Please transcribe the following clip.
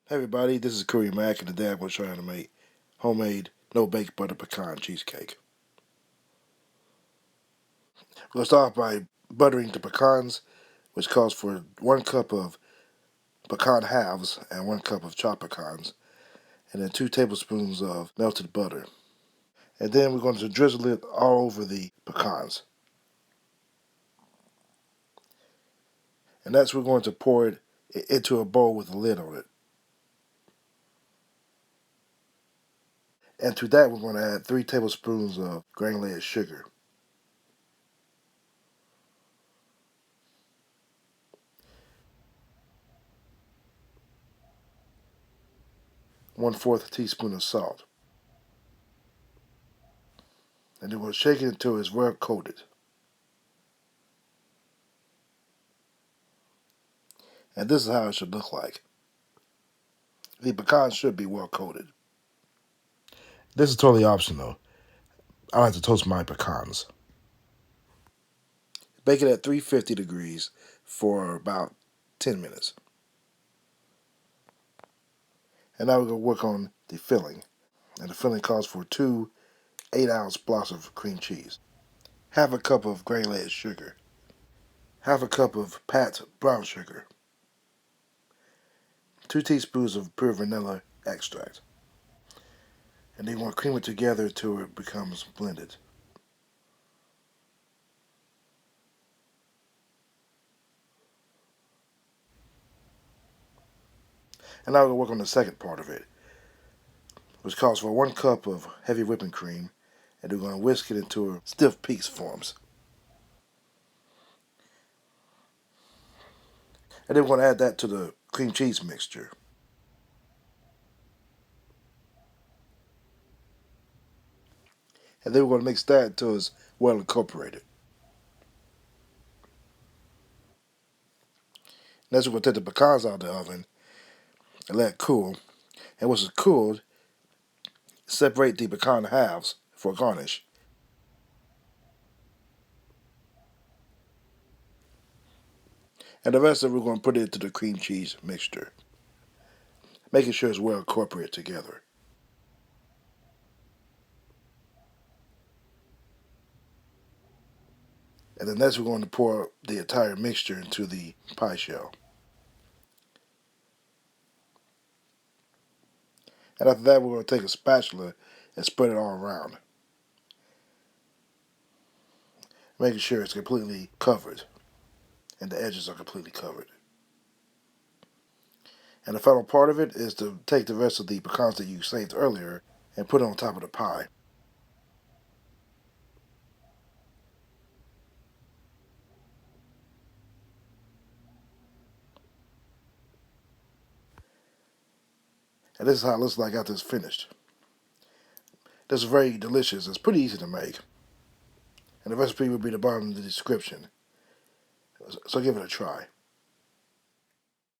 Hey everybody, this is Curry Mac, and today I'm going to show you how to make homemade no-bake butter pecan cheesecake. We're going to start off by buttering the pecans, which calls for 1 cup of pecan halves and 1 cup of chopped pecans, and then 2 tablespoons of melted butter. And then we're going to drizzle it all over the pecans. And that's we're going to pour it into a bowl with a lid on it. And to that we're going to add 3 tablespoons of granulated sugar. 1/4 teaspoon of salt. And then we'll shake it until it's well coated. And this is how it should look like. The pecans should be well coated. This is totally optional. I like to toast my pecans. Bake it at 350 degrees for about 10 minutes. And now we're going to work on the filling. And the filling calls for 2 8-ounce blocks of cream cheese, half a cup of granulated sugar, half a cup of pat brown sugar, 2 teaspoons of pure vanilla extract. And then you want to cream it together until it becomes blended. And now we're going to work on the second part of it, which calls for 1 cup of heavy whipping cream, and we're going to whisk it into stiff peaks forms. And then we're going to add that to the cream cheese mixture. And then we're going to mix that until it's well incorporated. Next we're going to take the pecans out of the oven and let it cool. And once it's cooled, separate the pecan halves for garnish. And the rest of it we're going to put it into the cream cheese mixture, making sure it's well incorporated together. And then next we're going to pour the entire mixture into the pie shell. And after that we're going to take a spatula and spread it all around, making sure it's completely covered and the edges are completely covered. And the final part of it is to take the rest of the pecans that you saved earlier and put it on top of the pie. And this is how it looks like after it's finished. This is very delicious. It's pretty easy to make. And the recipe will be at the bottom of the description. So give it a try.